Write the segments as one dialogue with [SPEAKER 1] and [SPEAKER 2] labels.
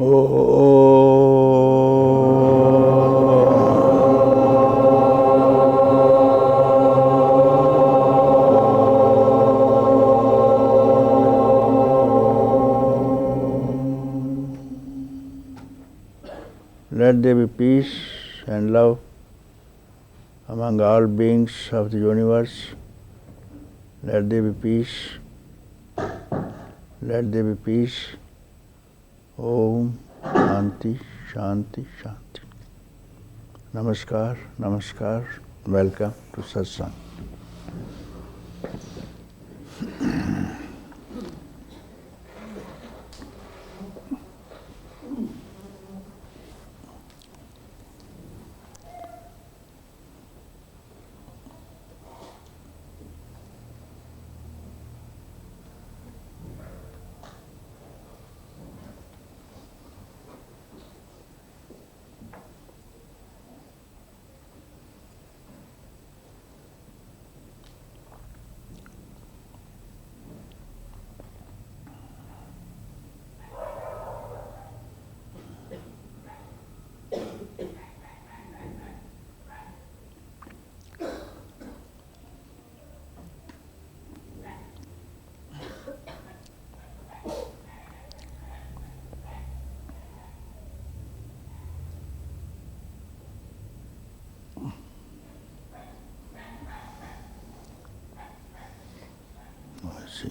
[SPEAKER 1] Let there be peace and love among all beings of the universe. Let there be peace. Let there be peace. Om Shanti, Shanti, Shanti. Namaskar, Namaskar. Welcome to Satsang. Let's see.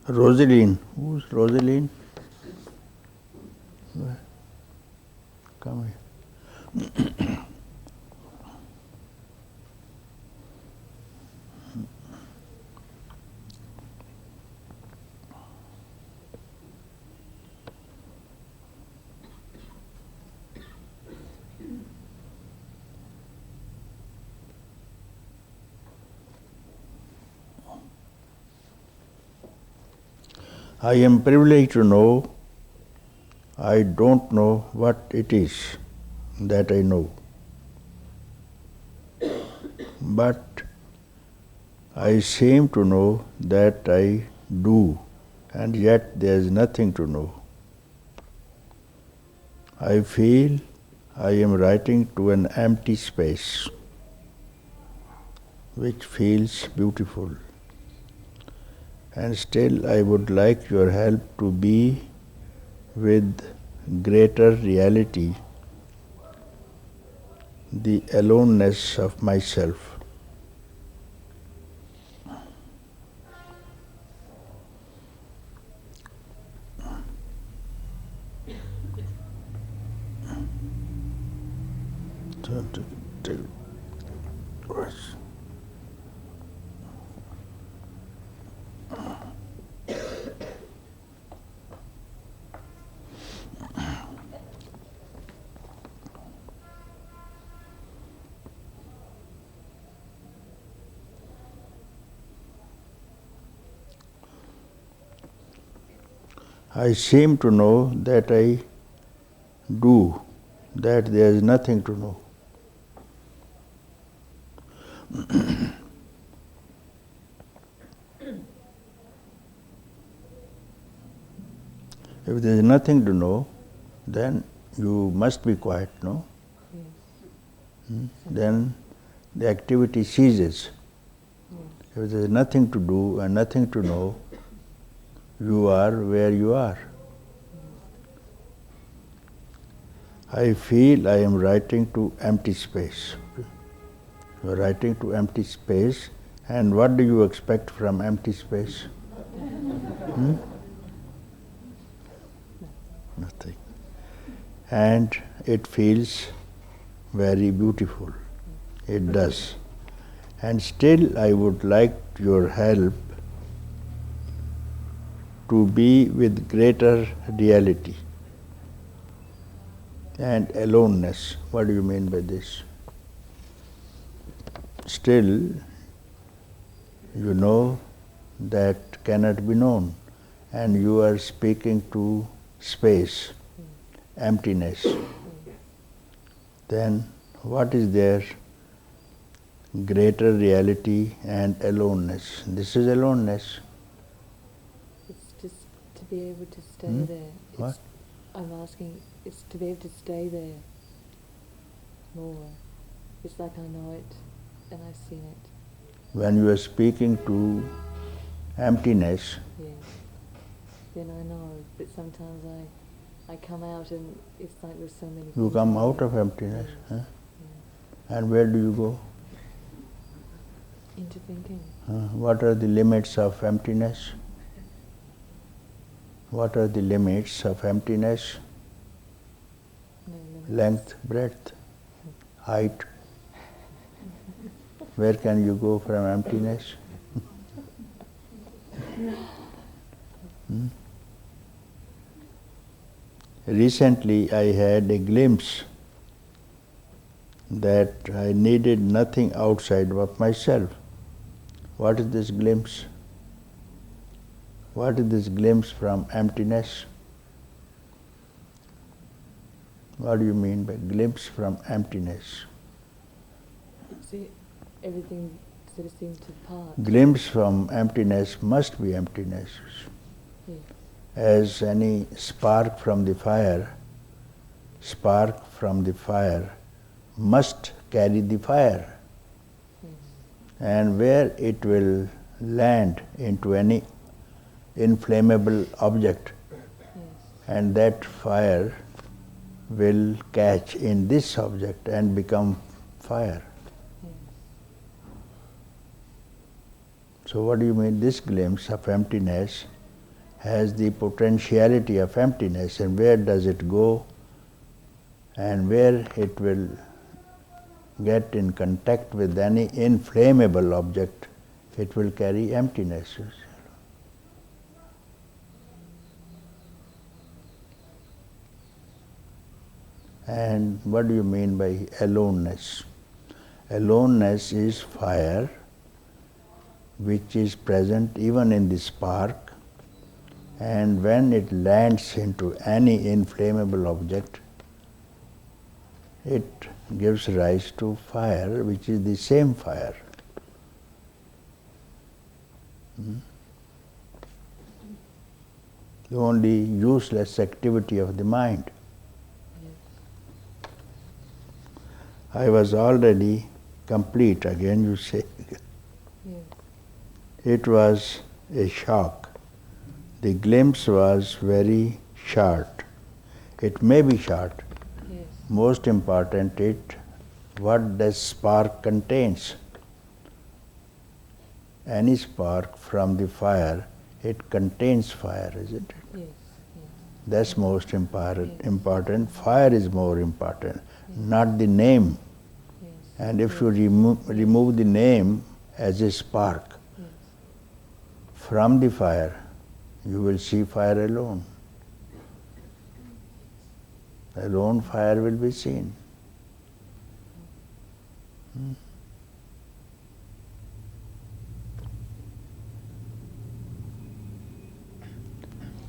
[SPEAKER 1] Rosaline. Who's Rosaline? Come here. I am privileged to know I don't know what it is that I know. But I seem to know that I do, and yet there is nothing to know. I feel I am writing to an empty space, which feels beautiful. And still I would like your help to be with greater reality, the aloneness of myself. I seem to know that I do, that there is nothing to know. If there is nothing to know, then you must be quiet, no?
[SPEAKER 2] Yes.
[SPEAKER 1] Then the activity ceases.
[SPEAKER 2] Yes.
[SPEAKER 1] If there is nothing to do and nothing to know, you are where you are. I feel I am writing to empty space. You are writing to empty space, and what do you expect from empty space? Nothing. And it feels very beautiful. It does. And still I would like your help to be with greater reality and aloneness. What do you mean by this? Still, you know that cannot be known, and you are speaking to space, emptiness. Then what is there? Greater reality and aloneness. This is aloneness.
[SPEAKER 2] It's just to be able to stay there.
[SPEAKER 1] What?
[SPEAKER 2] I'm asking, it's to be able to stay there more. It's like I know it and I've seen it.
[SPEAKER 1] When you are speaking to emptiness,
[SPEAKER 2] Yes. Then I know, but sometimes I come out and it's like there's so many
[SPEAKER 1] you
[SPEAKER 2] things
[SPEAKER 1] come
[SPEAKER 2] in
[SPEAKER 1] out
[SPEAKER 2] me.
[SPEAKER 1] of emptiness.
[SPEAKER 2] Yes.
[SPEAKER 1] Huh?
[SPEAKER 2] Yeah.
[SPEAKER 1] And where do you go?
[SPEAKER 2] Into thinking.
[SPEAKER 1] What are the limits of emptiness? What are the limits of emptiness?
[SPEAKER 2] No limits.
[SPEAKER 1] Length, breadth, height. Where can you go from emptiness? Recently I had a glimpse that I needed nothing outside of myself. What is this glimpse? What is this glimpse from emptiness? What do you mean by glimpse from emptiness?
[SPEAKER 2] See, everything sort of seems to part.
[SPEAKER 1] Glimpse from emptiness must be emptiness.
[SPEAKER 2] Yeah.
[SPEAKER 1] As any spark from the fire must carry the fire.
[SPEAKER 2] Yes.
[SPEAKER 1] And where it will land into any inflammable object,
[SPEAKER 2] Yes.
[SPEAKER 1] and that fire will catch in this object and become fire.
[SPEAKER 2] Yes.
[SPEAKER 1] So what do you mean? This glimpse of emptiness has the potentiality of emptiness, and where does it go? And where it will get in contact with any inflammable object, it will carry emptiness. And what do you mean by aloneness? Aloneness is fire which is present even in the spark, and when it lands into any inflammable object, it gives rise to fire, which is the same fire. The only useless activity of the mind.
[SPEAKER 2] Yes.
[SPEAKER 1] I was already complete, again you say.
[SPEAKER 2] Yes.
[SPEAKER 1] It was a shock. The glimpse was very short. It may be short.
[SPEAKER 2] Yes.
[SPEAKER 1] Most important, what the spark contains. Any spark from the fire, it contains fire, isn't it?
[SPEAKER 2] Yes. Yes.
[SPEAKER 1] That's most important.
[SPEAKER 2] Yes.
[SPEAKER 1] Important. Fire is more important, not the name.
[SPEAKER 2] Yes.
[SPEAKER 1] And if
[SPEAKER 2] Yes.
[SPEAKER 1] you remove the name as a spark
[SPEAKER 2] Yes.
[SPEAKER 1] from the fire, you will see fire alone. Alone fire will be seen.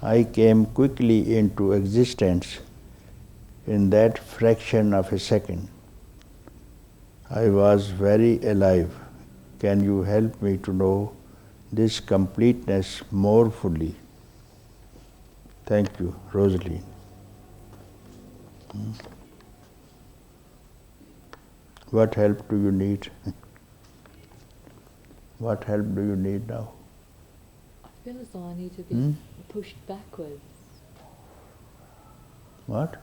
[SPEAKER 1] I came quickly into existence in that fraction of a second. I was very alive. Can you help me to know this completeness more fully? Thank you, Rosaline. What help do you need? What help do you need now?
[SPEAKER 2] I feel as though I need to be pushed backwards.
[SPEAKER 1] What?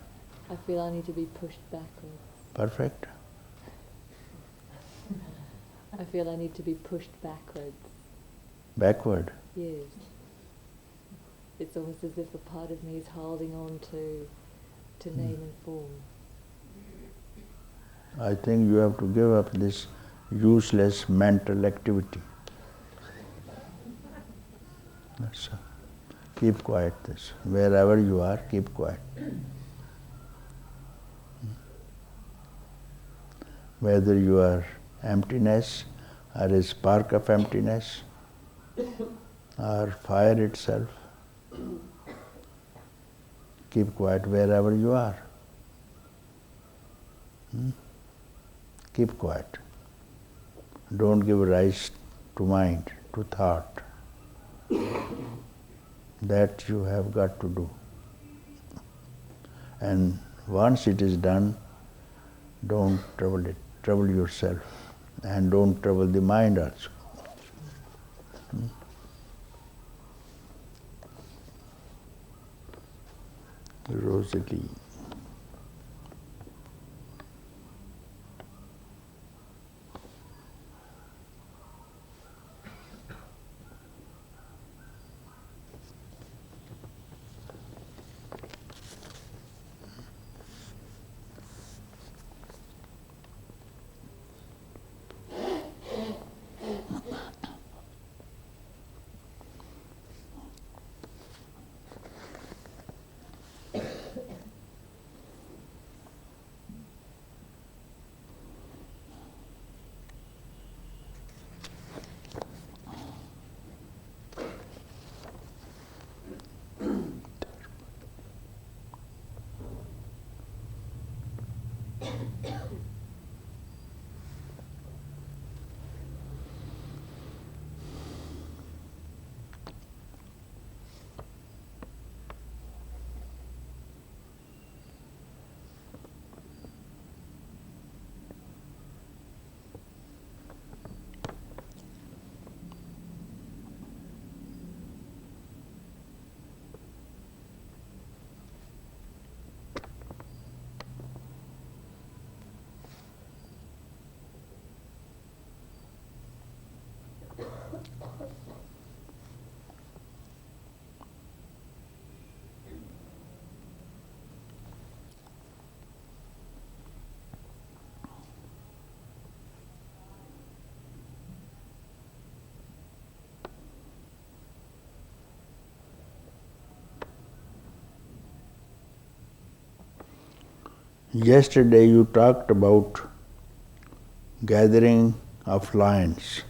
[SPEAKER 2] I feel I need to be pushed backwards.
[SPEAKER 1] Perfect.
[SPEAKER 2] I feel I need to be pushed backwards.
[SPEAKER 1] Backward.
[SPEAKER 2] Yes. It's almost as if a part of me is holding on to name and form.
[SPEAKER 1] I think you have to give up this useless mental activity. That's all. Keep quiet. This. Wherever you are, keep quiet. Whether you are emptiness or a spark of emptiness or fire itself, keep quiet wherever you are. Keep quiet. Don't give rise to mind, to thought. That you have got to do. And once it is done, don't trouble yourself, and don't trouble the mind also. Rosalie. Yesterday you talked about gathering of lions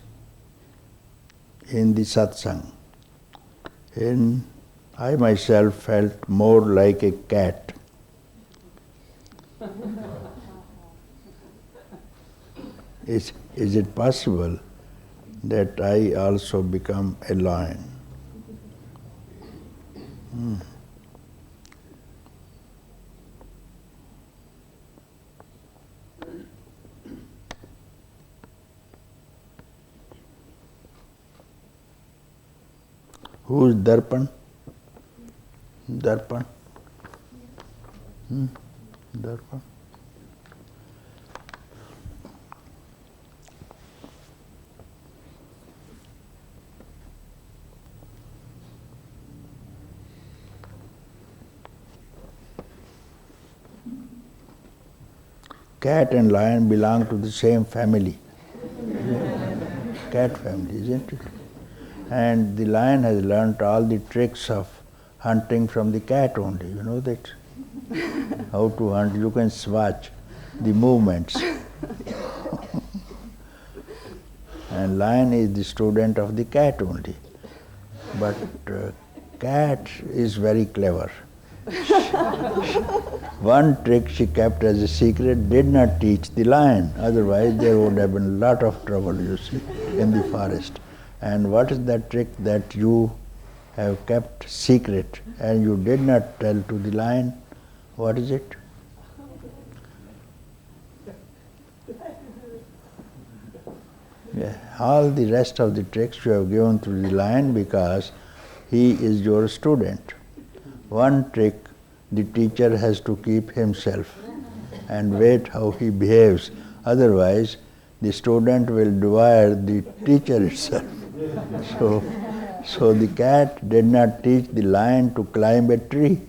[SPEAKER 1] in the satsang. And I myself felt more like a cat. Is it possible that I also become a lion? Who's Darpan? Darpan? Darpan? Cat and lion belong to the same family. Cat family, isn't it? And the lion has learnt all the tricks of hunting from the cat only. You know that? How to hunt. You can swatch the movements. And lion is the student of the cat only. But cat is very clever. One trick she kept as a secret, did not teach the lion. Otherwise there would have been a lot of trouble, you see, in the forest. And what is that trick that you have kept secret and you did not tell to the lion? What is it? Yeah. All the rest of the tricks you have given to the lion because he is your student. One trick the teacher has to keep himself and wait how he behaves. Otherwise, the student will devour the teacher itself. So the cat did not teach the lion to climb a tree.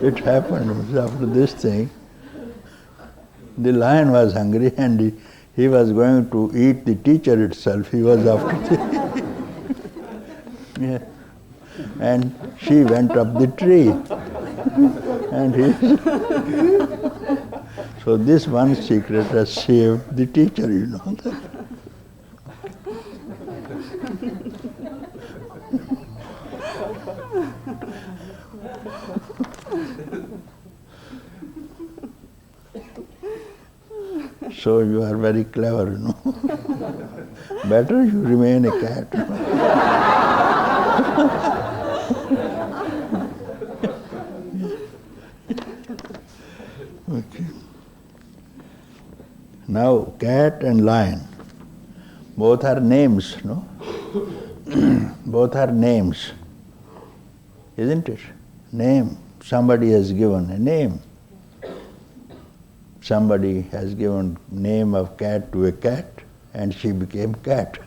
[SPEAKER 1] It happened after this thing. The lion was hungry and he was going to eat the teacher itself. He was after the yeah. And she went up the tree. And so this one secret has saved the teacher, you know. So you are very clever, you know. Better you remain a cat. Okay. Now, cat and lion, both are names, no? Both are names, isn't it? Name. Somebody has given a name. Somebody has given name of cat to a cat and she became cat,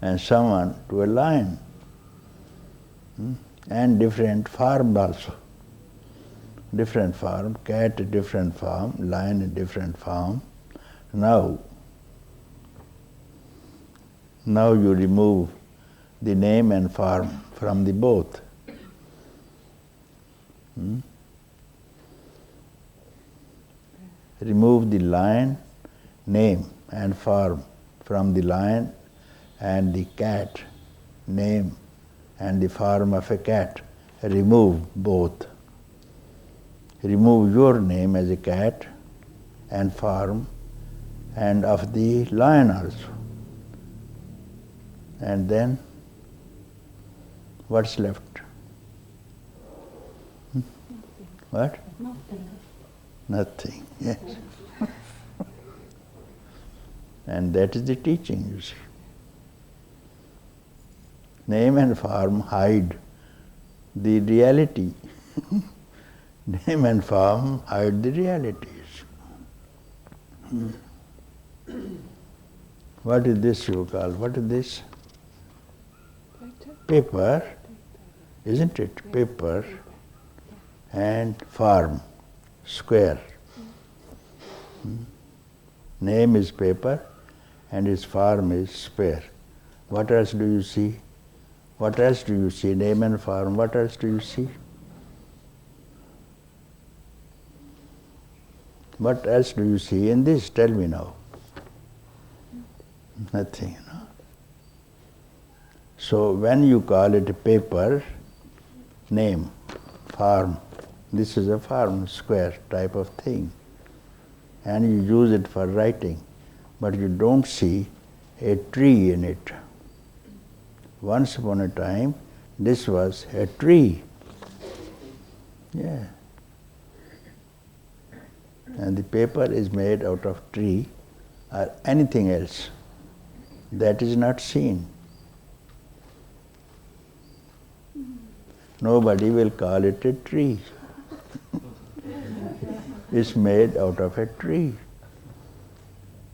[SPEAKER 1] and someone to a lion. And different form also. Different form, cat a different form, lion a different form. Now you remove the name and form from the both. Remove the lion, name and form from the lion, and the cat, name and the form of a cat. Remove both. Remove your name as a cat and form, and of the lion also. And then what's left? What?
[SPEAKER 2] Nothing.
[SPEAKER 1] Nothing, yes. And that is the teaching, you see. Name and form hide the reality. Name and form hide the realities. What is this you call? What is this? Paper, isn't it? Paper and form, square. Name is paper and its form is square. What else do you see? What else do you see? Name and form, what else do you see? What else do you see in this? Tell me now. Nothing, no? So when you call it a paper, name, form, this is a form, square type of thing. And you use it for writing, but you don't see a tree in it. Once upon a time, this was a tree. Yeah. And the paper is made out of tree or anything else that is not seen. Nobody will call it a tree. It's made out of a tree.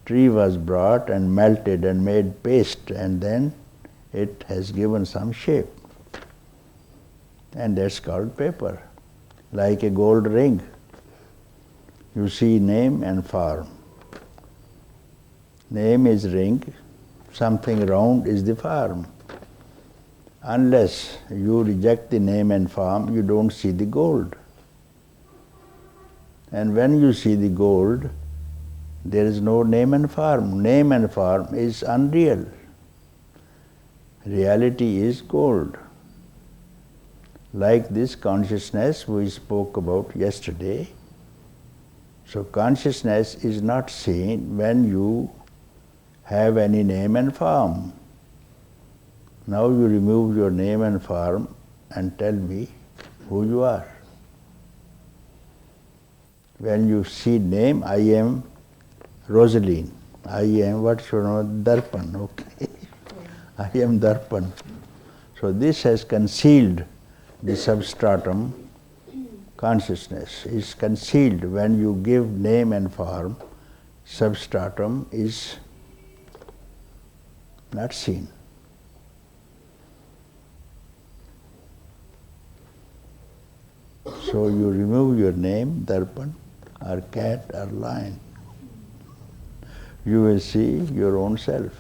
[SPEAKER 1] Tree was brought and melted and made paste, and then it has given some shape. And that's called paper, like a gold ring. You see name and form. Name is ring, something round is the form. Unless you reject the name and form, you don't see the gold. And when you see the gold, There is no name and form. Name and form is unreal. Reality is gold. Like this consciousness we spoke about yesterday. So consciousness is not seen when you have any name and form. Now you remove your name and form and tell me who you are. When you see name, I am Rosaline. I am Darpan, okay. I am Darpan. So this has concealed the substratum. Consciousness is concealed when you give name and form. Substratum is not seen. So you remove your name, Darpan, or cat or lion. You will see your own self.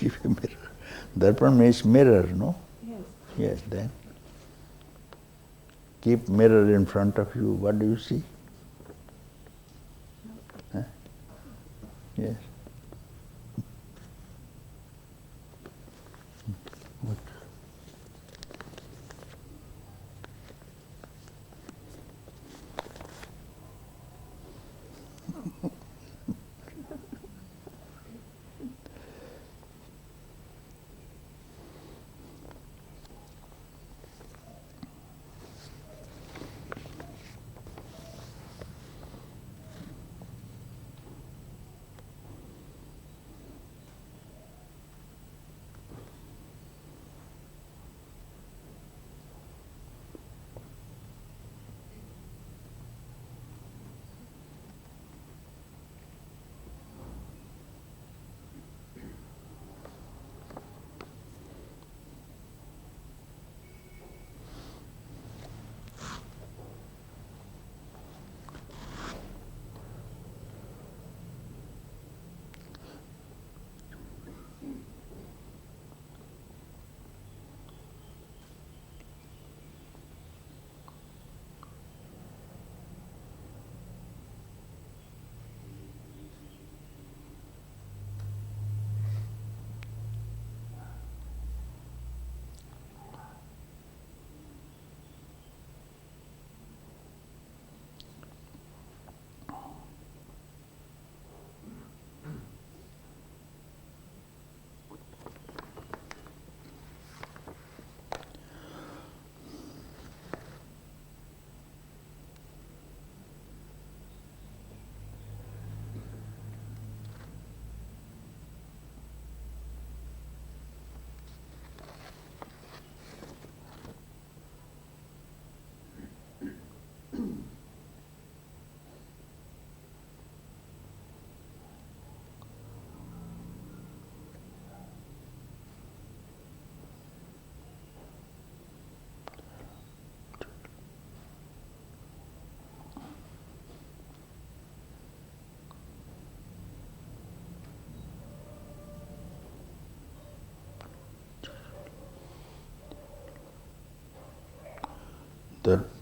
[SPEAKER 1] Keep a mirror. Darpan means mirror, no?
[SPEAKER 2] Yes.
[SPEAKER 1] Yes, then. Keep mirror in front of you. What do you see? Huh? Yes. What?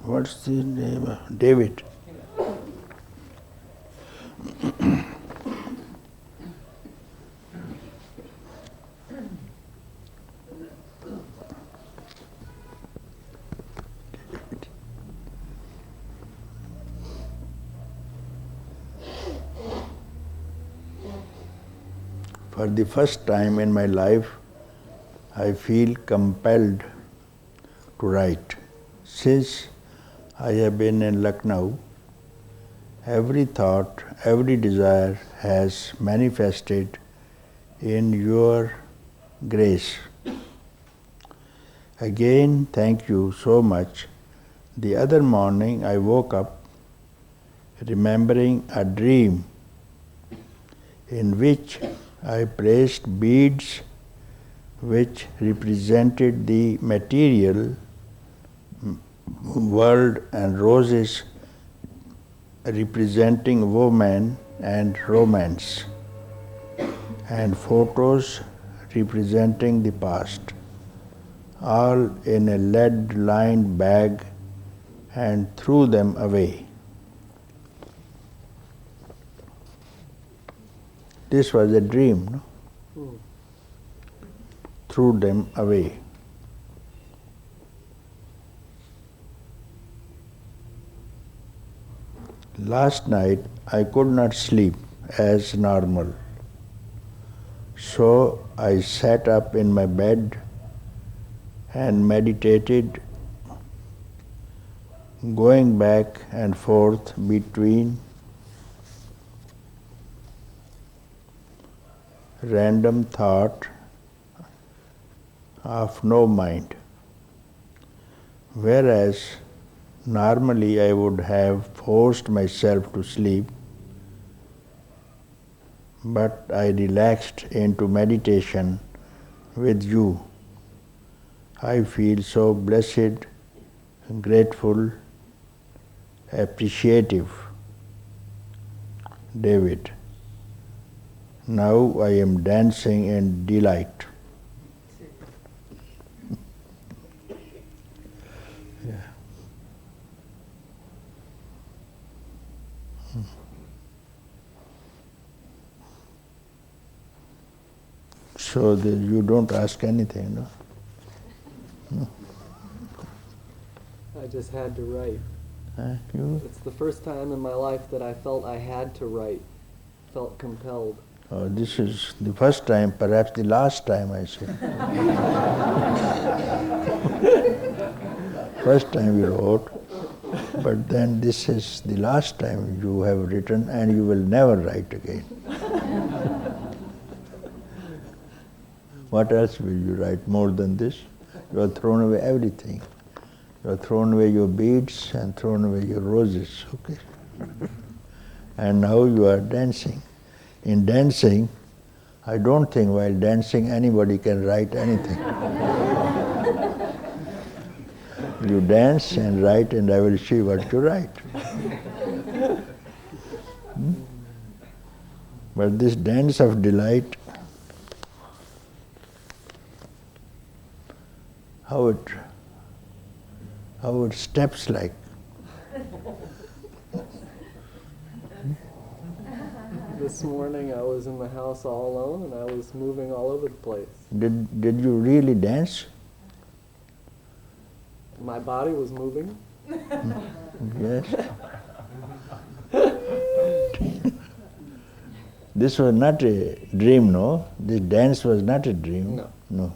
[SPEAKER 1] What's the name? David. For the first time in my life, I feel compelled to write. Since I have been in Lucknow, every thought, every desire has manifested in your grace. Again, thank you so much The other morning I woke up remembering a dream in which I placed beads which represented the material world and roses representing woman and romance, and photos representing the past, all in a lead-lined bag, and threw them away. This was a dream, no? Threw them away. Last night I could not sleep as normal. So I sat up in my bed and meditated, going back and forth between random thought of no mind. Whereas normally I would have forced myself to sleep, but I relaxed into meditation with you. I feel so blessed, grateful, appreciative. David. Now I am dancing in delight. Yeah. So you don't ask anything, no? No.
[SPEAKER 3] I just had to write.
[SPEAKER 1] You?
[SPEAKER 3] It's the first time in my life that I felt I had to write, felt compelled.
[SPEAKER 1] Oh, this is the first time, perhaps the last time I say. First time you wrote, but then this is the last time you have written and you will never write again. What else will you write more than this? You have thrown away everything. You have thrown away your beads and thrown away your roses, okay? And now you are dancing. In dancing, I don't think while dancing anybody can write anything. You dance and write and I will see what you write. But this dance of delight, how it steps like.
[SPEAKER 3] This morning I was in the house all alone and I was moving all over the place.
[SPEAKER 1] Did you really dance?
[SPEAKER 3] My body was moving.
[SPEAKER 1] Yes. This was not a dream, no? This dance was not a dream.
[SPEAKER 3] No.
[SPEAKER 1] No.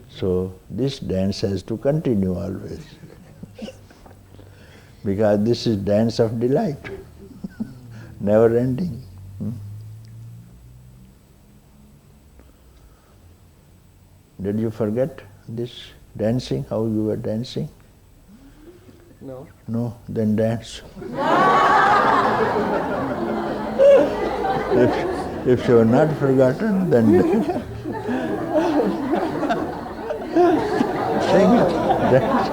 [SPEAKER 1] So this dance has to continue always. Because this is dance of delight, never ending. Did you forget this dancing, how you were dancing?
[SPEAKER 3] No.
[SPEAKER 1] No, then dance. If you are not forgotten, then sing it. Dance.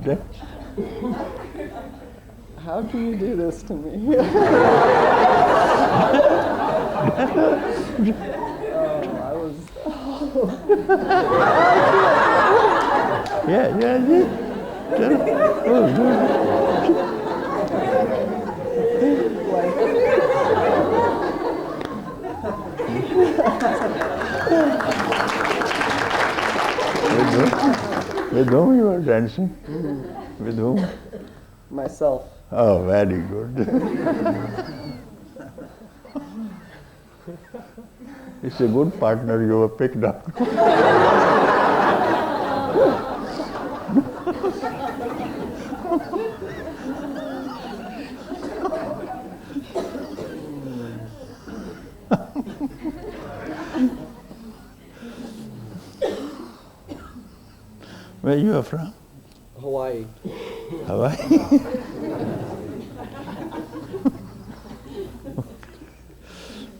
[SPEAKER 1] Dance.
[SPEAKER 3] How can you do this to me? I was...
[SPEAKER 1] Yeah. Oh, good. With whom you were dancing? With whom?
[SPEAKER 3] Myself.
[SPEAKER 1] Oh, very good. It's a good partner you have picked up. Where you are from?
[SPEAKER 3] Hawaii.
[SPEAKER 1] Hawaii?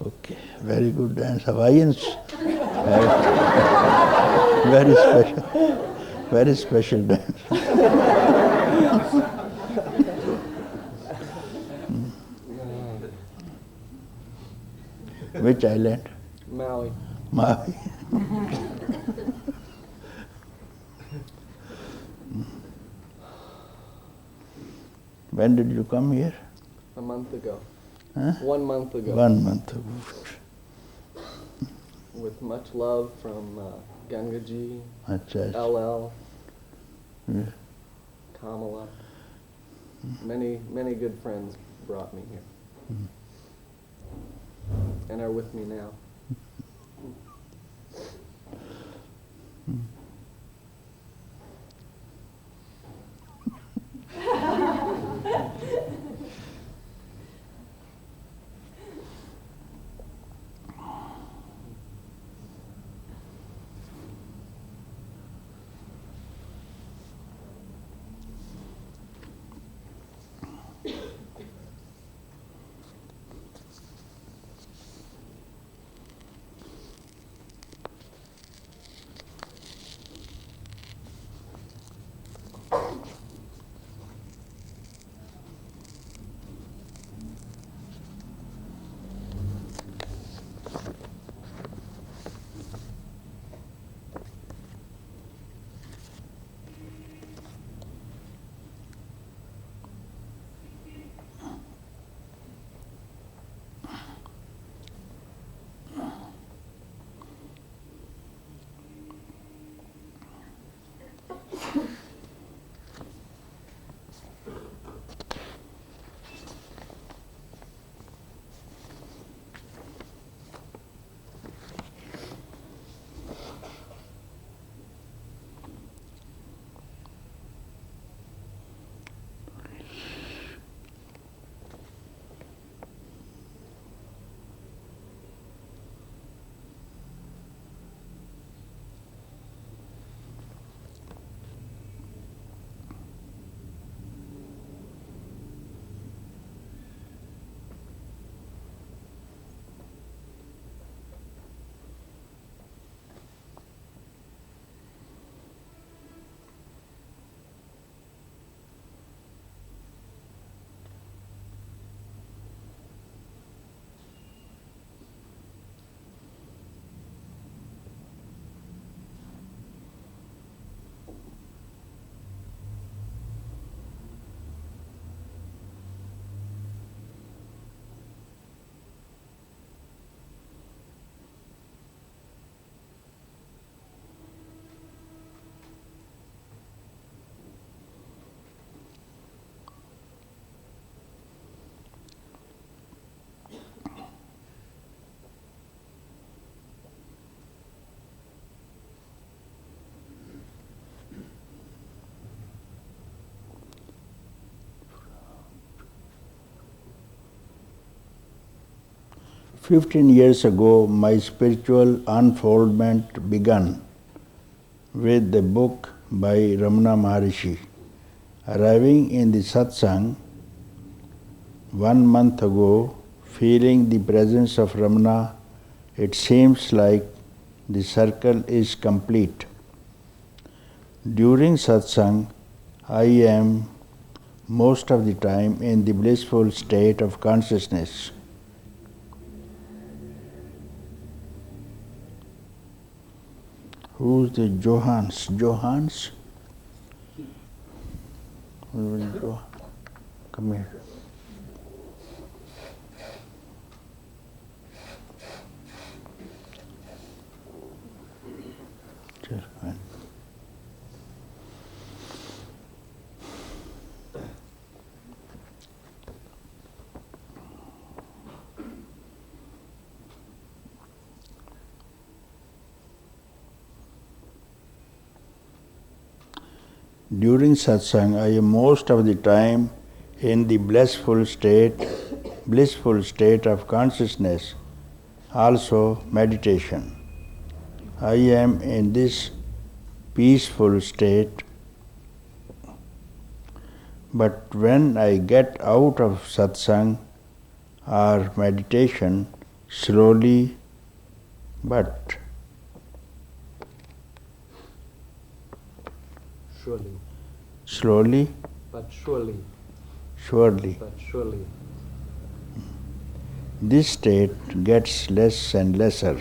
[SPEAKER 1] Okay, very good dance. Hawaiians have very special dance. Which island?
[SPEAKER 3] Maui.
[SPEAKER 1] Maui. When did you come here?
[SPEAKER 3] A month ago.
[SPEAKER 1] Huh?
[SPEAKER 3] 1 month ago.
[SPEAKER 1] 1 month ago.
[SPEAKER 3] With much love from Gangaji,
[SPEAKER 1] Achha.
[SPEAKER 3] LL,
[SPEAKER 1] Yeah.
[SPEAKER 3] Kamala. Many good friends brought me here. And are with me now.
[SPEAKER 1] "15 years ago, my spiritual unfoldment began with the book by Ramana Maharishi. Arriving in the satsang 1 month ago, feeling the presence of Ramana, it seems like the circle is complete. During satsang, I am most of the time in the blissful state of consciousness. Who's the Johans? Johans? Come here. Just one. During satsang, I am most of the time in the blissful state of consciousness, also meditation. I am in this peaceful state. But when I get out of satsang or meditation, slowly but
[SPEAKER 3] Surely,
[SPEAKER 1] surely,
[SPEAKER 3] but surely,
[SPEAKER 1] this state gets less and lesser.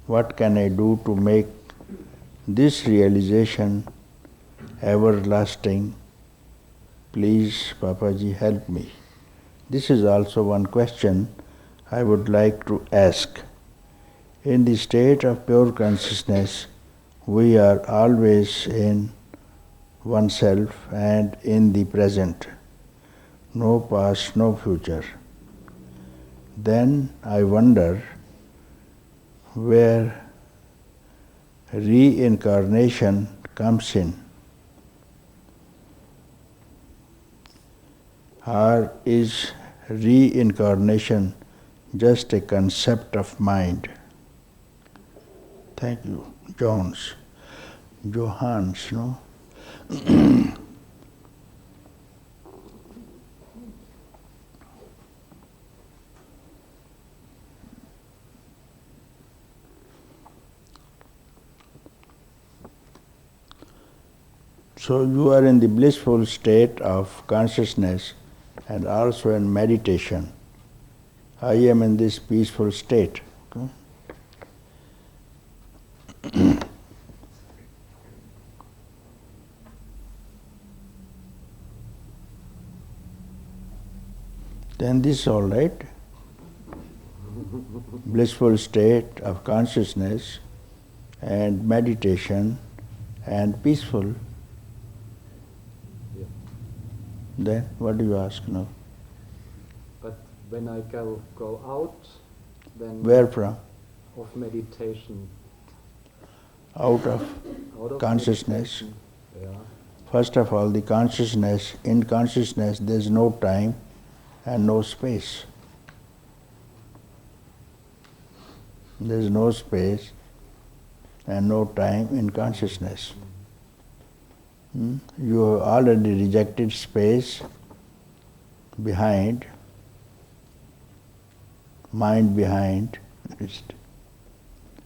[SPEAKER 1] What can I do to make this realization everlasting? Please, Papaji, help me. This is also one question I would like to ask. In the state of pure consciousness, we are always in oneself and in the present. No past, no future. Then I wonder where reincarnation comes in. Or is reincarnation just a concept of mind? Thank you. Johans, no? So you are in the blissful state of consciousness and also in meditation. I am in this peaceful state. Okay? Then this is all right. Blissful state of consciousness and meditation and peaceful.
[SPEAKER 3] Yeah.
[SPEAKER 1] Then what do you ask now?
[SPEAKER 3] But when I go out, then
[SPEAKER 1] Where from?
[SPEAKER 3] of meditation,
[SPEAKER 1] Out of
[SPEAKER 3] out of
[SPEAKER 1] consciousness.
[SPEAKER 3] meditation, yeah,
[SPEAKER 1] First of all, the consciousness, in consciousness there is no time and no space. There is no space and no time in consciousness. You have already rejected space behind, mind behind,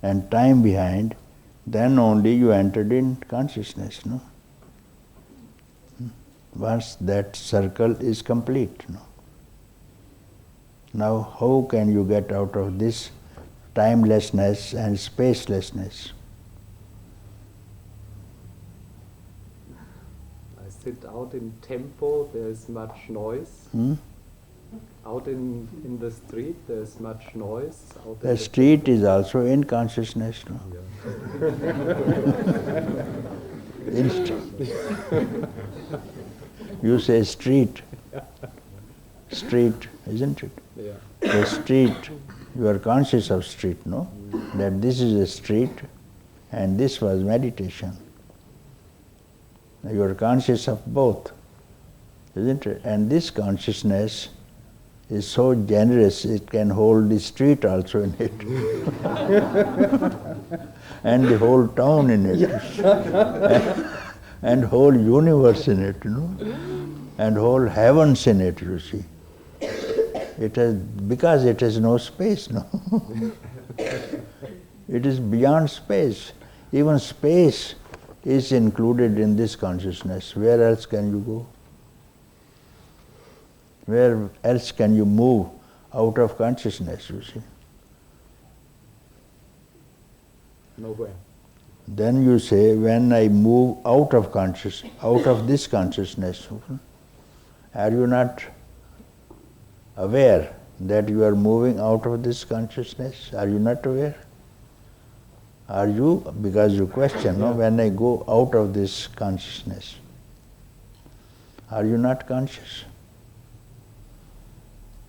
[SPEAKER 1] and time behind, then only you entered in consciousness, no? Once that circle is complete, no? Now how can you get out of this timelessness and spacelessness?
[SPEAKER 3] I sit out in tempo, there is much noise. Out in the street, there is much noise. Out in
[SPEAKER 1] The street is also in consciousness, no? You say street, isn't it?
[SPEAKER 3] Yeah.
[SPEAKER 1] The street, you are conscious of street, no? That this is a street and this was meditation. You are conscious of both, isn't it? And this consciousness is so generous, it can hold the street also in it. And the whole town in it. And whole universe in it, you know. And whole heavens in it, you see. It has, because it has no space, no. It is beyond space. Even space is included in this consciousness. Where else can you go? Where else can you move out of consciousness, you see?
[SPEAKER 3] Nowhere.
[SPEAKER 1] Then you say, when I move out of this consciousness, are you not aware that you are moving out of this consciousness? Are you not aware? Are you? Because you question, no? When I go out of this consciousness, are you not conscious?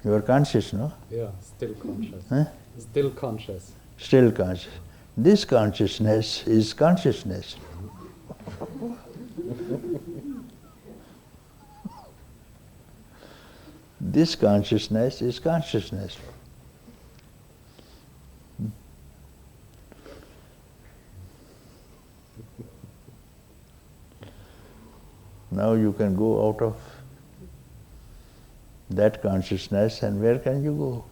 [SPEAKER 1] You are conscious, no?
[SPEAKER 3] Yeah, still conscious.
[SPEAKER 1] Huh?
[SPEAKER 3] Still conscious.
[SPEAKER 1] Still conscious. This consciousness is consciousness. This consciousness is consciousness. Now you can go out of that consciousness, and where can you go?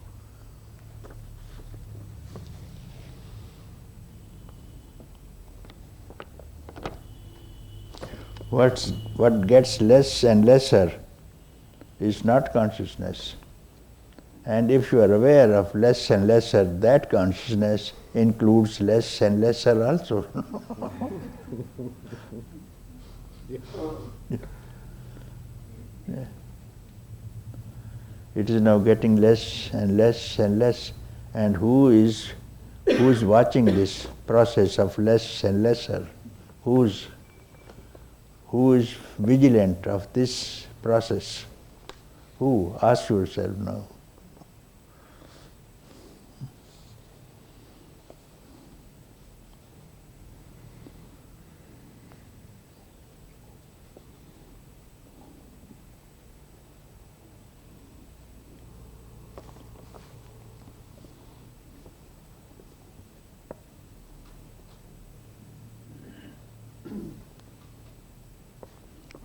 [SPEAKER 1] What gets less and lesser is not consciousness. And if you are aware of less and lesser, that consciousness includes less and lesser also. Yeah. It is now getting less and less and less. And who is watching this process of less and lesser? Who is vigilant of this process? Who? Ask yourself now.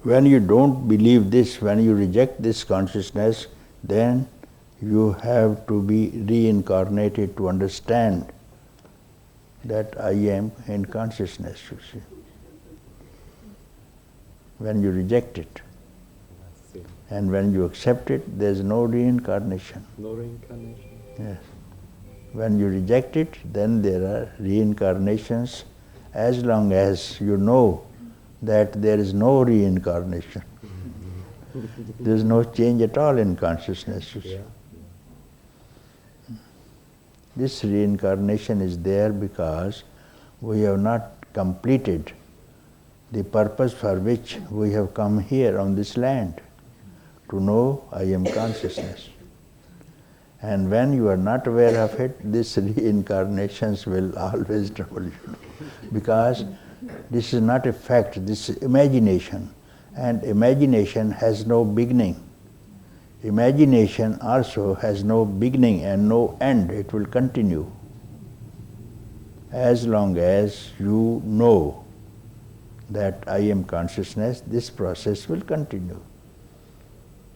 [SPEAKER 1] When you don't believe this, when you reject this consciousness, then you have to be reincarnated to understand that I am in consciousness, you see. When you reject it. And when you accept it, there is no reincarnation.
[SPEAKER 3] No reincarnation.
[SPEAKER 1] Yes. When you reject it, then there are reincarnations, as long as you know that there is no reincarnation. There is no change at all in consciousness. You see. This reincarnation is there because we have not completed the purpose for which we have come here on this land, to know I am consciousness. And when you are not aware of it, these reincarnations will always trouble you. Because this is not a fact, this is imagination. And imagination has no beginning. Imagination also has no beginning and no end. It will continue. As long as you know that I am consciousness, this process will continue.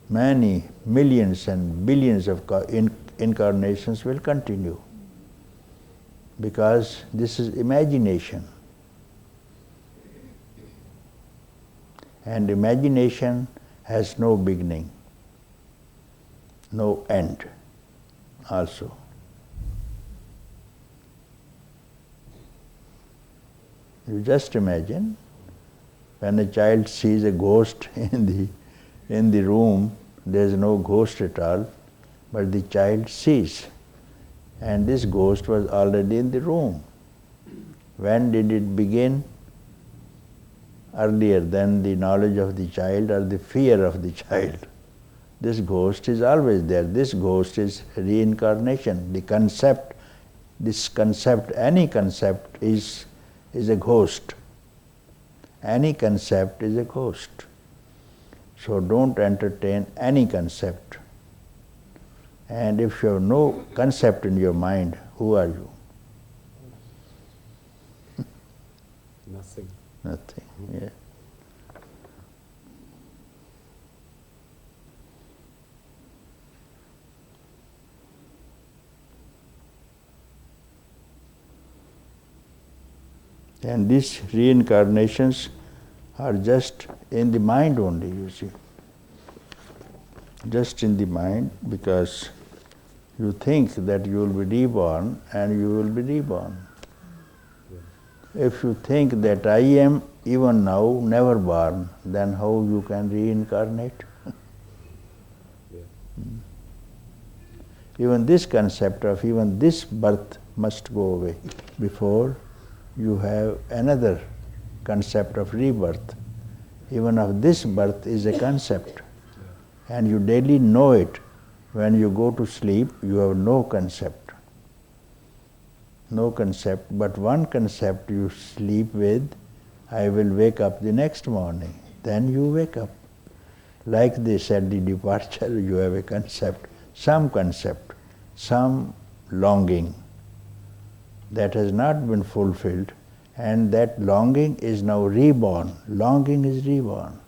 [SPEAKER 1] Many millions and billions of incarnations will continue. Because this is imagination. And imagination has no beginning, no end also. You just imagine when a child sees a ghost in the room, there is no ghost at all, but the child sees. And this ghost was already in the room. When did it begin? Earlier than the knowledge of the child or the fear of the child. This ghost is always there. This ghost is reincarnation. Any concept is a ghost. Any concept is a ghost. So don't entertain any concept. And if you have no concept in your mind, who are you?
[SPEAKER 3] Nothing.
[SPEAKER 1] Nothing, yeah. And these reincarnations are just in the mind only, you see. Just in the mind, because you think that you will be reborn, and you will be reborn. If you think that I am even now never born, then how you can reincarnate? Even this concept of even this birth must go away before you have another concept of rebirth. Even of this birth is a concept, and you daily know it. When you go to sleep, you have no concept. No concept, but one concept you sleep with, I will wake up the next morning. Then you wake up. Like this, at the departure, you have a concept, some longing that has not been fulfilled, and that longing is now reborn. Longing is reborn.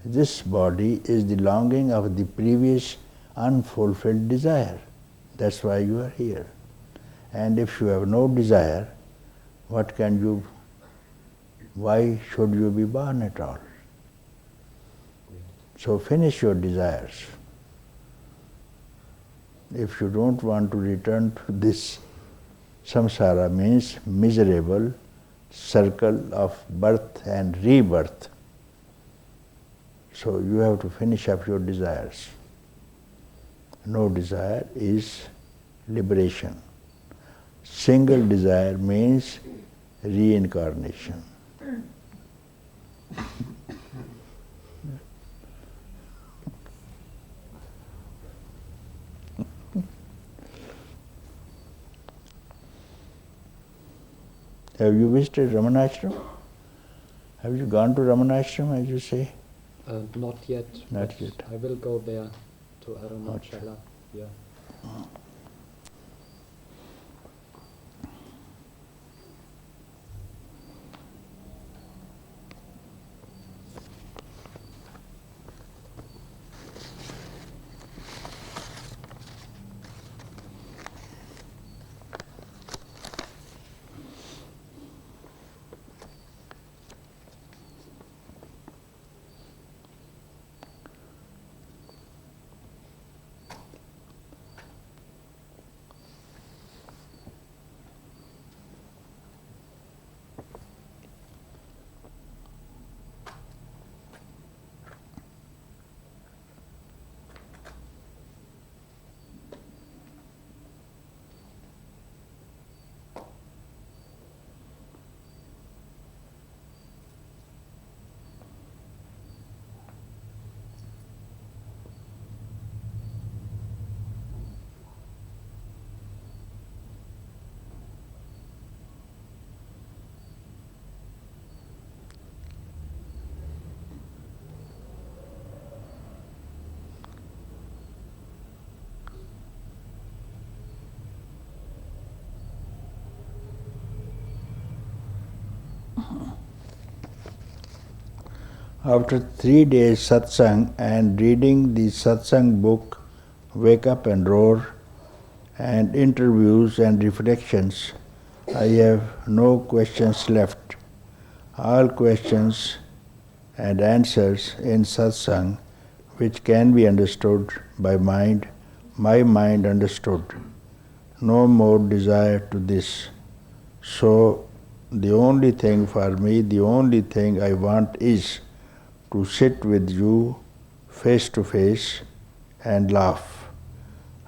[SPEAKER 1] This body is the longing of the previous unfulfilled desire. That's why you are here. And if you have no desire, why should you be born at all? So finish your desires. If you don't want to return to this samsara, means miserable circle of birth and rebirth, so you have to finish up your desires. No desire is liberation. Single desire means reincarnation. Have you visited Ramanashram? Have you gone to Ramanashram, as you say?
[SPEAKER 3] Not yet.
[SPEAKER 1] Not
[SPEAKER 3] but
[SPEAKER 1] yet.
[SPEAKER 3] I will go there to Arunachala. Yeah.
[SPEAKER 1] After 3 days satsang and reading the satsang book, Wake Up and Roar, and interviews and reflections, I have no questions left. All questions and answers in satsang which can be understood by mind, my mind understood. No more desire to this. So the only thing for me, the only thing I want is to sit with you face to face and laugh.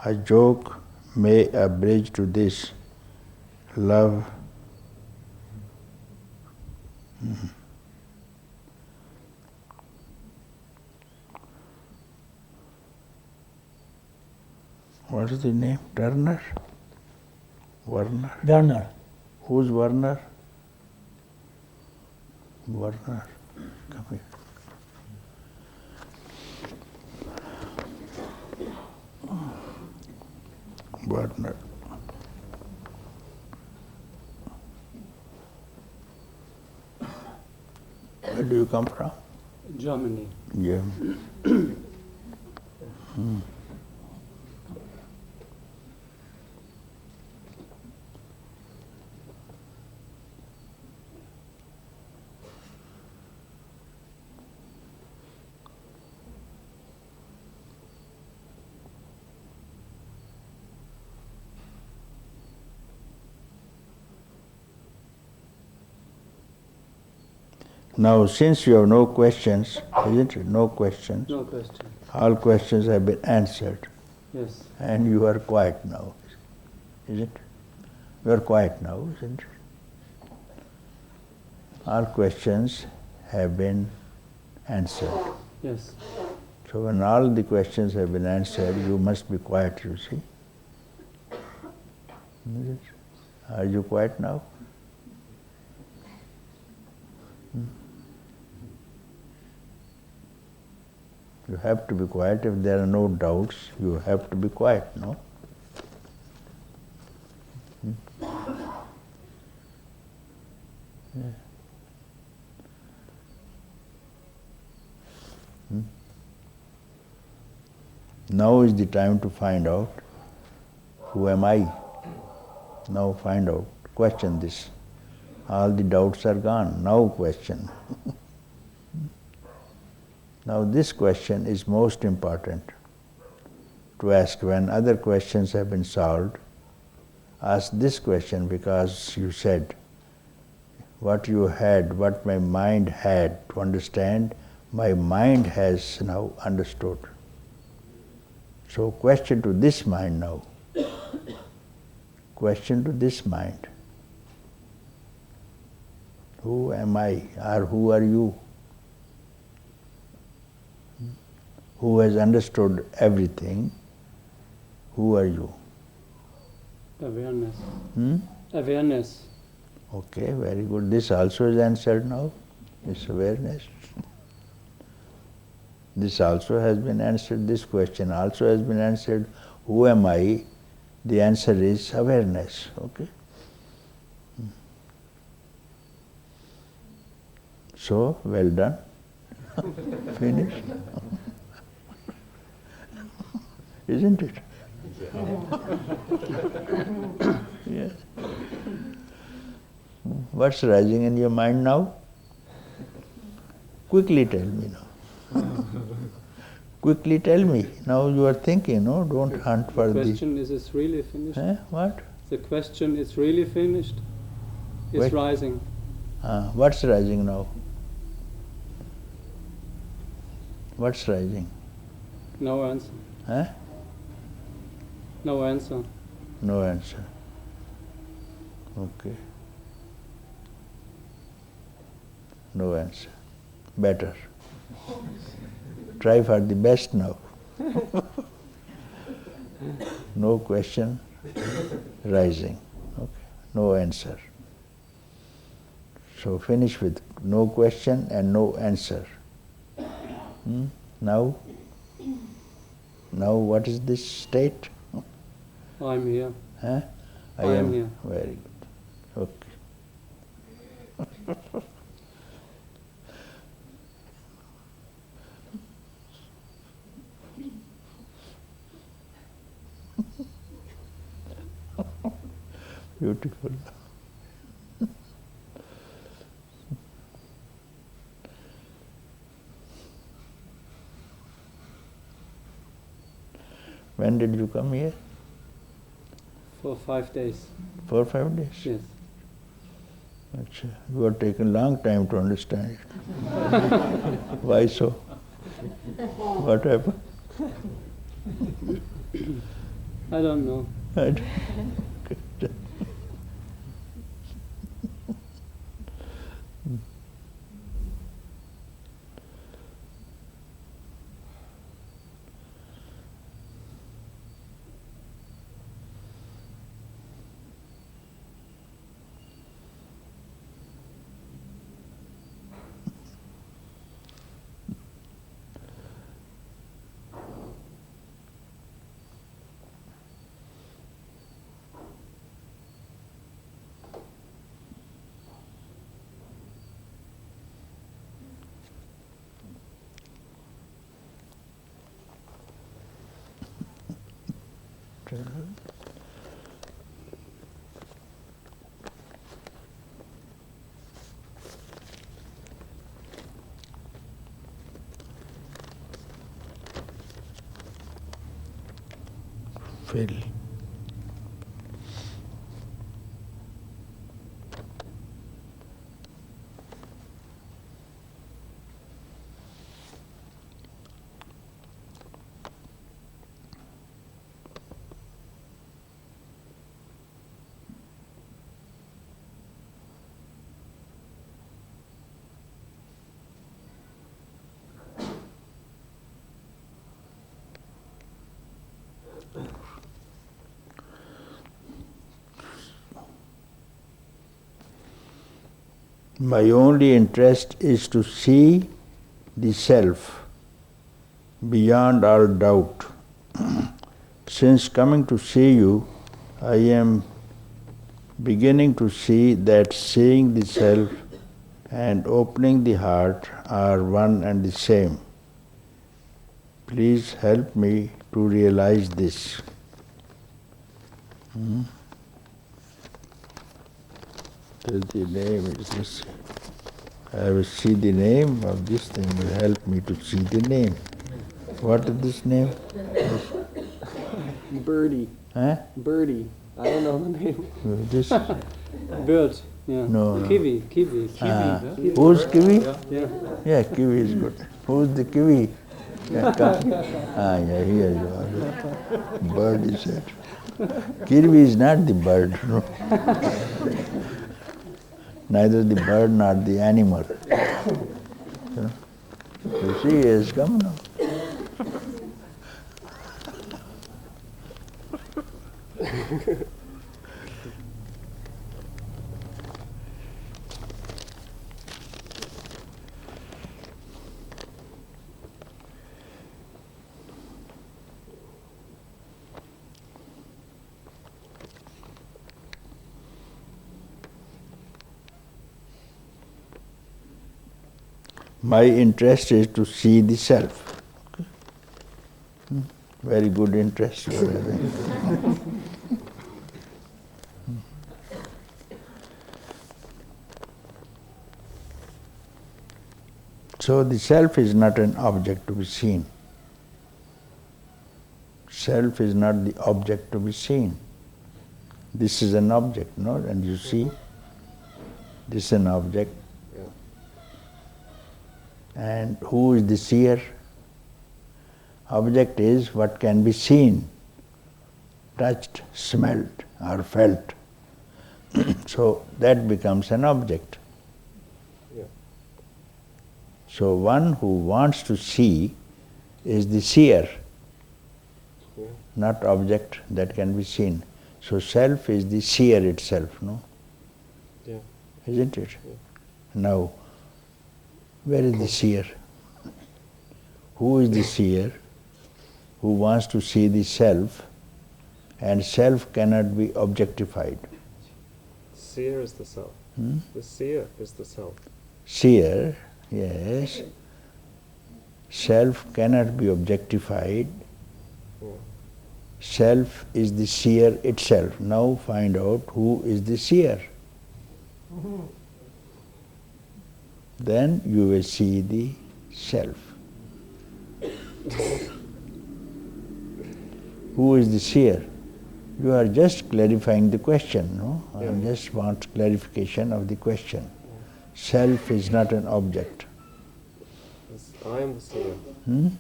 [SPEAKER 1] A joke may a bridge to this. Love. What is the name? Turner? Werner?
[SPEAKER 4] Werner.
[SPEAKER 1] Who's Werner? Werner. Come here. Werner. Where do you come from?
[SPEAKER 3] Germany.
[SPEAKER 1] Yeah. Now, since you have no questions, isn't it? No questions.
[SPEAKER 3] No question.
[SPEAKER 1] All questions have been answered.
[SPEAKER 3] Yes.
[SPEAKER 1] And you are quiet now, is it? You are quiet now, isn't it? All questions have been answered.
[SPEAKER 3] Yes.
[SPEAKER 1] So when all the questions have been answered, you must be quiet, you see. Is it? Are you quiet now? You have to be quiet. If there are no doubts, you have to be quiet, no? Yeah. Now is the time to find out, who am I? Now find out, question this. All the doubts are gone, now question. Now this question is most important to ask when other questions have been solved. Ask this question because you said, what you had, what my mind had to understand, my mind has now understood. So question to this mind now. Question to this mind. Who am I, or who are you? Who has understood everything? Who are you?
[SPEAKER 4] Awareness.
[SPEAKER 1] Hmm?
[SPEAKER 4] Awareness.
[SPEAKER 1] Okay, very good. This also is answered now, this awareness. This also has been answered, this question also has been answered. Who am I? The answer is awareness. Okay? So, well done. Finished. Isn't it? Yes. What's rising in your mind now? Quickly tell me now. Quickly tell me. Now you are thinking, no? Don't hunt for
[SPEAKER 4] The question is it really finished?
[SPEAKER 1] What?
[SPEAKER 4] The question is really finished? It's
[SPEAKER 1] Wait.
[SPEAKER 4] rising.
[SPEAKER 1] What's rising now? What's rising?
[SPEAKER 4] No answer.
[SPEAKER 1] Huh?
[SPEAKER 4] No answer.
[SPEAKER 1] No answer. Okay. No answer. Better. Try for the best now. No question rising. Okay. No answer. So finish with no question and no answer. Now what is this state?
[SPEAKER 4] I'm here.
[SPEAKER 1] Huh?
[SPEAKER 4] I am here.
[SPEAKER 1] Very good. Okay. Beautiful. When did you come here?
[SPEAKER 4] For 5 days.
[SPEAKER 1] 4 or 5 days?
[SPEAKER 4] Yes.
[SPEAKER 1] Achha. You have taken long time to understand it. Why so? What happened?
[SPEAKER 4] I don't know.
[SPEAKER 1] I don't- Fill. My only interest is to see the self beyond all doubt. Since coming to see you, I am beginning to see that seeing the self and opening the heart are one and the same. Please help me to realize this. So the name is this. I will see the name of this thing will help me to see the name. What is this name?
[SPEAKER 3] Birdie.
[SPEAKER 1] Huh?
[SPEAKER 3] Birdie. I don't know the name.
[SPEAKER 1] This?
[SPEAKER 4] Bird. Yeah.
[SPEAKER 1] No.
[SPEAKER 4] Kiwi.
[SPEAKER 1] Ah,
[SPEAKER 4] Yeah.
[SPEAKER 1] who's kiwi?
[SPEAKER 4] Yeah.
[SPEAKER 1] Yeah, kiwi is good. Who's the kiwi? Yeah, come. Yeah, here you are. Bird is it. Kiwi is not the bird, no. Neither the bird nor the animal. You see, he has come now. My interest is to see the self. Very good interest you are having. So the self is not an object to be seen. Self is not the object to be seen. This is an object, no? And you see, this is an object. And who is the seer? Object is what can be seen, touched, smelled, or felt. So that becomes an object.
[SPEAKER 3] Yeah.
[SPEAKER 1] So one who wants to see is the seer,
[SPEAKER 3] Yeah.
[SPEAKER 1] not object that can be seen. So self is the seer itself, no?
[SPEAKER 3] Yeah.
[SPEAKER 1] Isn't it?
[SPEAKER 3] Yeah.
[SPEAKER 1] Now, where is the seer? Who is the seer? Who wants to see the self, and self cannot be objectified.
[SPEAKER 3] Seer is the self. The seer is the self.
[SPEAKER 1] Seer, yes. Self cannot be objectified.
[SPEAKER 3] Yeah.
[SPEAKER 1] Self is the seer itself. Now find out who is the seer. Then you will see the self. Who is the seer? You are just clarifying the question, no? I just want clarification of the question. Self is not an object.
[SPEAKER 3] I am the seer.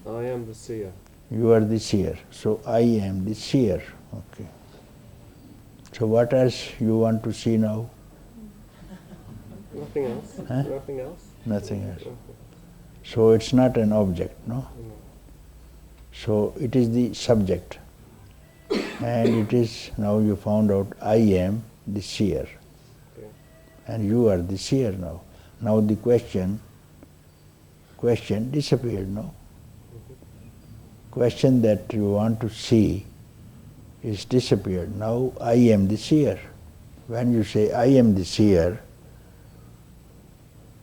[SPEAKER 3] I am the seer.
[SPEAKER 1] You are the seer. So I am the seer. Okay. So what else you want to see now?
[SPEAKER 3] Nothing else.
[SPEAKER 1] Huh?
[SPEAKER 3] Nothing else.
[SPEAKER 1] Nothing else. So it's not an object, no? So it is the subject. And it is, now you found out, I am the seer.
[SPEAKER 3] Okay.
[SPEAKER 1] And you are the seer now. Now the question disappeared, no? Question that you want to see is disappeared. Now I am the seer. When you say I am the seer,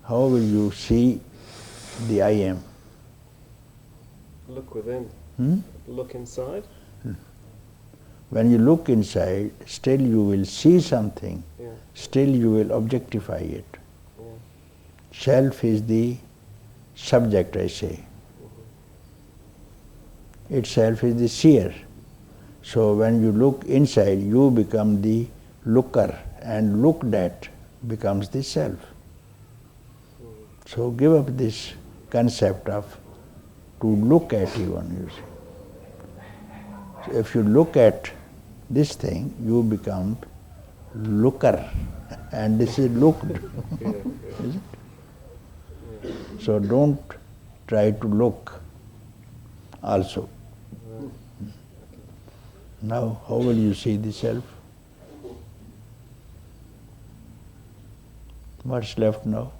[SPEAKER 1] how will you see the I am?
[SPEAKER 3] Look within. Look inside.
[SPEAKER 1] When you look inside, still you will see something.
[SPEAKER 3] Yeah.
[SPEAKER 1] Still you will objectify it.
[SPEAKER 3] Yeah.
[SPEAKER 1] Self is the subject, I say. Itself is the seer. So when you look inside, you become the looker, and looked at becomes the self. So give up this concept of to look at even, you see. So if you look at this thing, you become looker, and this is looked.
[SPEAKER 3] Yeah.
[SPEAKER 1] Is it? So don't try to look also. Now, how will you see the self? What's left now?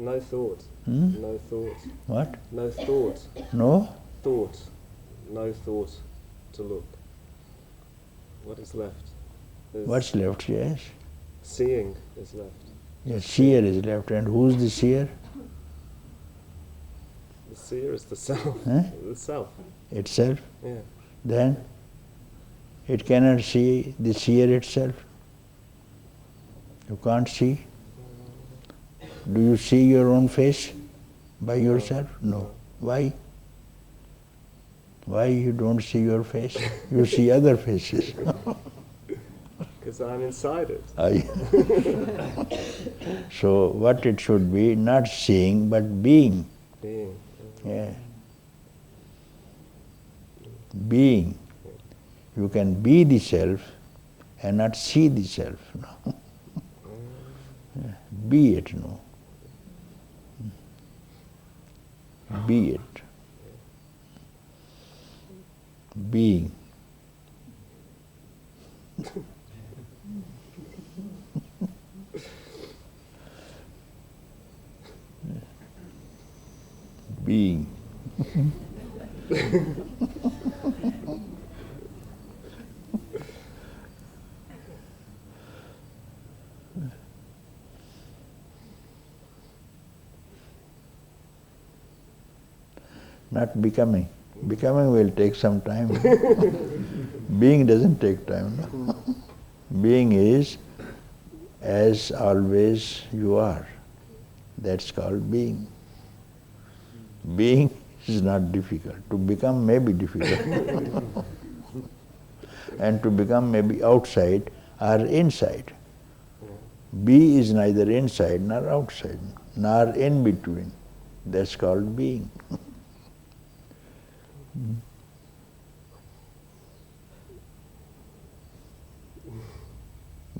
[SPEAKER 3] No thought.
[SPEAKER 1] Hmm?
[SPEAKER 3] No thought.
[SPEAKER 1] What?
[SPEAKER 3] No thought.
[SPEAKER 1] No?
[SPEAKER 3] Thought. No thought to look. What is left? There's
[SPEAKER 1] What's left? Yes.
[SPEAKER 3] seeing is left.
[SPEAKER 1] Yes, seer is left. And who's the seer?
[SPEAKER 5] seer is the self.
[SPEAKER 1] Huh?
[SPEAKER 5] The self.
[SPEAKER 1] Itself.
[SPEAKER 5] Yeah.
[SPEAKER 1] Then it cannot see the seer itself. You can't see. Do you see your own face by yourself? No. Why? Why you don't see your face? You see other faces.
[SPEAKER 5] Because I'm inside it.
[SPEAKER 1] So what it should be, not seeing but being.
[SPEAKER 5] Being.
[SPEAKER 1] Yeah. Being. You can be the self and not see the self. No. Yeah. Be it, no. Be it. Being. Being. Not becoming. Becoming will take some time. Being doesn't take time. No? Being is as always you are. That's called being. Being is not difficult. To become may be difficult. And to become may be outside or inside. Be is neither inside nor outside, nor in between. That's called being.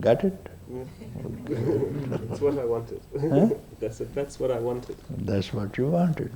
[SPEAKER 1] Got it?
[SPEAKER 5] That's what I wanted.
[SPEAKER 1] Huh?
[SPEAKER 5] That's what I wanted.
[SPEAKER 1] That's what you wanted.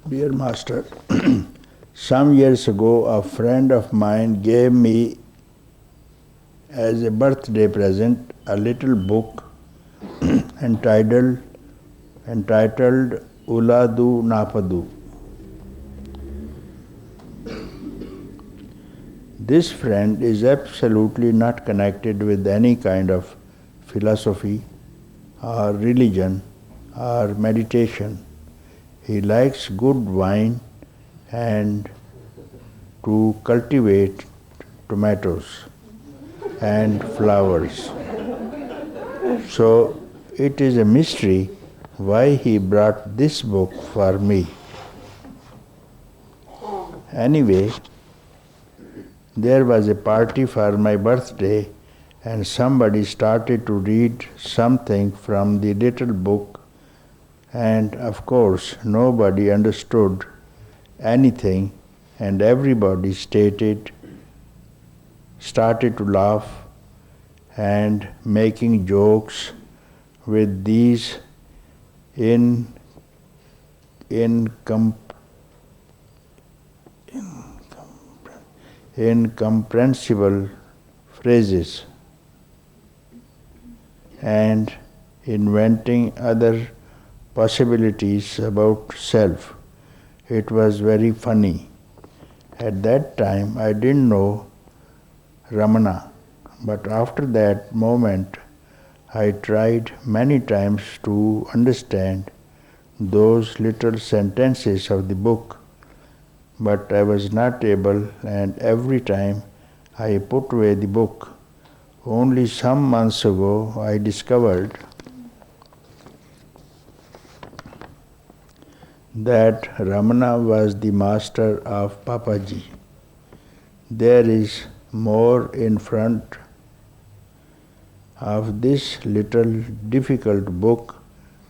[SPEAKER 1] Dear Master, some years ago a friend of mine gave me as a birthday present a little book entitled Uladu Napadu. This friend is absolutely not connected with any kind of philosophy or religion or meditation. He likes good wine and to cultivate tomatoes and flowers. So it is a mystery why he brought this book for me. Anyway, there was a party for my birthday and somebody started to read something from the little book, and of course nobody understood anything and everybody started to laugh and making jokes with these incomprehensible phrases and inventing other possibilities about self. It was very funny. At that time I didn't know Ramana, but after that moment I tried many times to understand those little sentences of the book, but I was not able, and every time I put away the book, Only some months ago I discovered that Ramana was the master of Papaji. There is more in front of this little difficult book.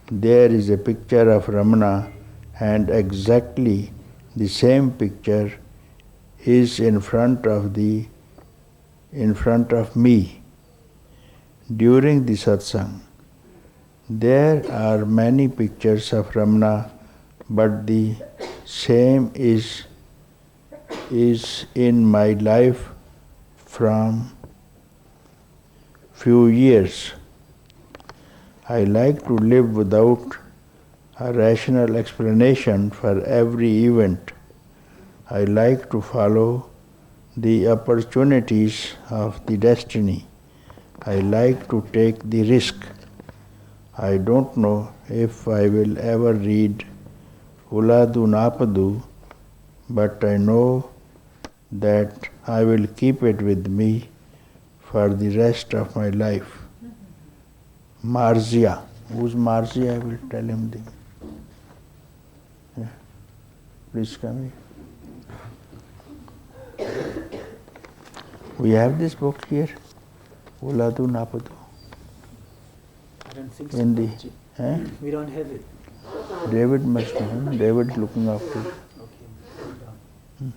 [SPEAKER 1] There is a picture of Ramana, and exactly the same picture is in front of me. During the satsang, there are many pictures of Ramana, but the same is in my life from few years. I like to live without a rational explanation for every event. I like to follow the opportunities of the destiny. I like to take the risk. I don't know if I will ever read Uladu Napadu, but I know that I will keep it with me for the rest of my life. Marzia. Who's Marzia? I will tell him the. Yeah. Please come here. We have this book here, Uladu Napadu.
[SPEAKER 6] I don't think so.
[SPEAKER 1] In the,
[SPEAKER 6] We don't have it.
[SPEAKER 1] David must have. David looking after it.
[SPEAKER 6] Okay, hold on.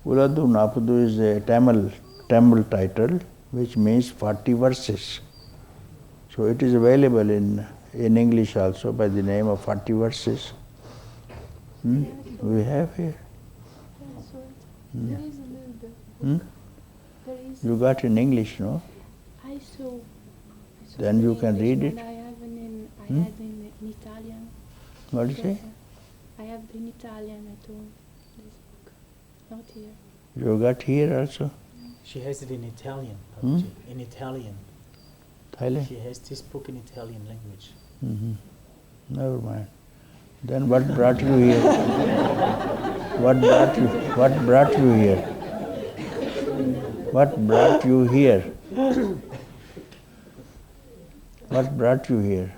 [SPEAKER 1] Uladu Napadu is a Tamil title which means 40 verses. So it is available in English also by the name of 40 verses. We have here.
[SPEAKER 7] There is a little bit. There is.
[SPEAKER 1] You got in English, no?
[SPEAKER 7] I saw.
[SPEAKER 1] Then you can read
[SPEAKER 7] but
[SPEAKER 1] it.
[SPEAKER 7] I have in Italian.
[SPEAKER 1] What do you say?
[SPEAKER 7] I have in Italian at home. This book, not here.
[SPEAKER 1] You got here also?
[SPEAKER 6] She has it in Italian, Papaji. In Italian.
[SPEAKER 1] Thailand?
[SPEAKER 6] She has this book in Italian language.
[SPEAKER 1] Never mind. Then what brought you here? What brought you here? What brought you here? What brought you here?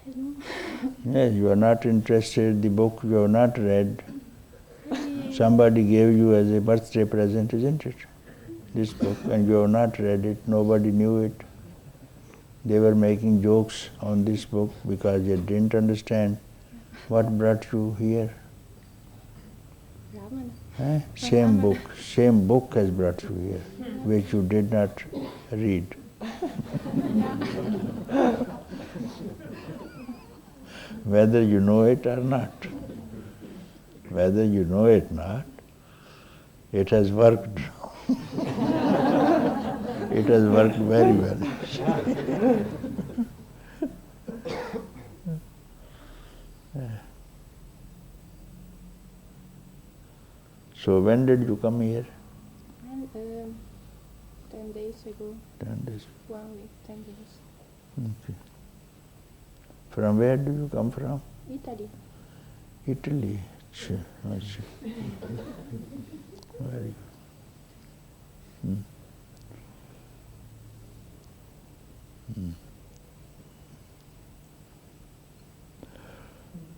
[SPEAKER 7] I don't know.
[SPEAKER 1] Yes, you are not interested, the book you have not read. Somebody gave you as a birthday present, isn't it? This book, and you have not read it, nobody knew it. They were making jokes on this book because they didn't understand. What brought you here?
[SPEAKER 7] Ramana.
[SPEAKER 1] Same book has brought you here, which you did not read. Whether you know it or not. Whether you know it or not, it has worked. It has worked very well. So when did you come here?
[SPEAKER 7] And 10 days ago.
[SPEAKER 1] 10 days.
[SPEAKER 7] 1 week, 10 days.
[SPEAKER 1] Okay. From where do you come from?
[SPEAKER 7] Italy.
[SPEAKER 1] Italy. Very good.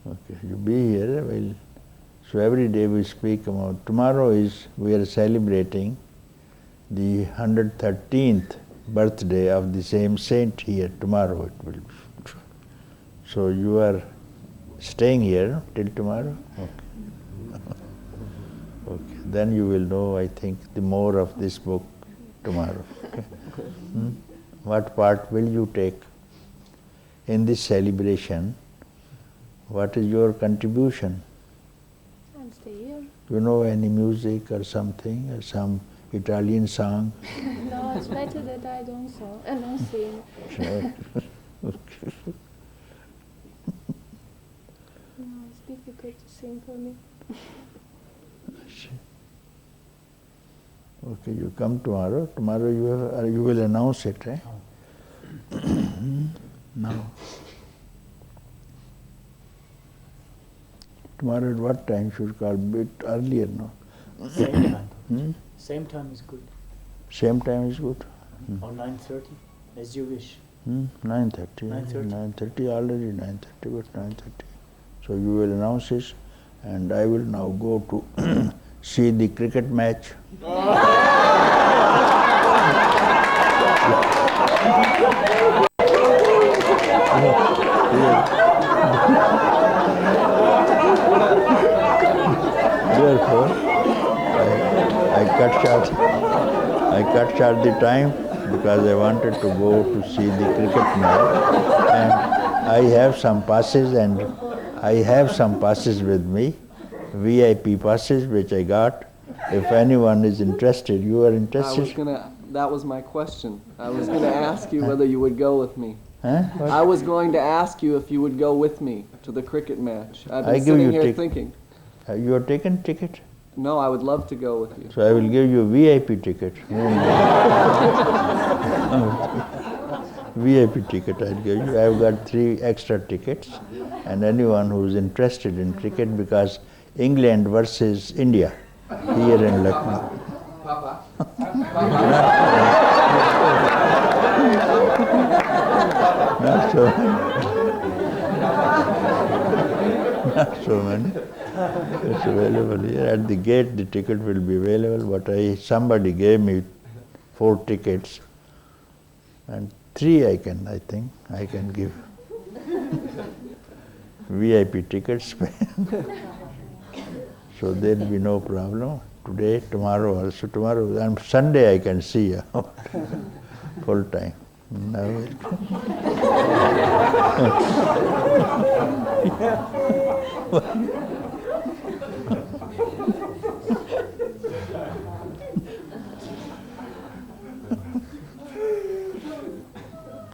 [SPEAKER 1] Okay, you be here. Well, so every day we speak about. Tomorrow we are celebrating the 113th birthday of the same saint here. Tomorrow it will be. So you are staying here till tomorrow? Okay. Okay. Then you will know, I think, the more of this book tomorrow. Okay. What part will you take in this celebration? What is your contribution?
[SPEAKER 7] And stay here.
[SPEAKER 1] You know any music or something, or some Italian song?
[SPEAKER 7] No, it's better that I don't sing.
[SPEAKER 1] Sure. Okay.
[SPEAKER 7] No, it's difficult to sing for me.
[SPEAKER 1] Okay, you come tomorrow. Tomorrow you will announce it, right? No. Tomorrow at what time should call? Bit earlier, no?
[SPEAKER 6] Same time. Same time is good.
[SPEAKER 1] Same time is good.
[SPEAKER 6] Or 9:30, as you wish.
[SPEAKER 1] 9:30.
[SPEAKER 6] 9:30.
[SPEAKER 1] 9:30 already 9:30, but 9:30. So you will announce this, and I will now go to see the cricket match. Therefore, I cut short the time because I wanted to go to see the cricket match, and I have some passes with me, VIP passes which I got. If anyone is interested, you are interested?
[SPEAKER 3] That was my question. I was gonna ask you whether you would go with me.
[SPEAKER 1] Huh? What?
[SPEAKER 3] I was going to ask you if you would go with me to the cricket match. I've been
[SPEAKER 1] I give
[SPEAKER 3] sitting
[SPEAKER 1] you
[SPEAKER 3] here thinking.
[SPEAKER 1] You have taken ticket?
[SPEAKER 3] No, I would love to go with you.
[SPEAKER 1] So I will give you VIP ticket. VIP ticket I'll give you. I've got 3 extra tickets, and anyone who's interested in cricket, because England versus India here in Lucknow. Not so many. It's available here. At the gate the ticket will be available, but somebody gave me 4 tickets, and 3 I think I can give. VIP tickets. So there'll be no problem. Today, tomorrow also. Tomorrow and Sunday I can see you full time. Now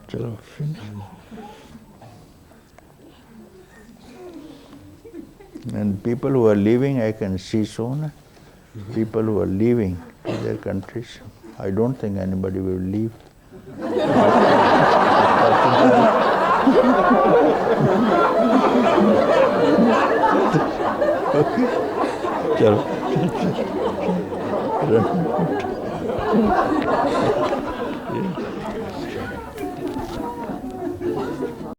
[SPEAKER 1] Chalo, finish. And people who are leaving, I can see soon. People who are leaving to their countries. I don't think anybody will leave. Chalo. Yeah.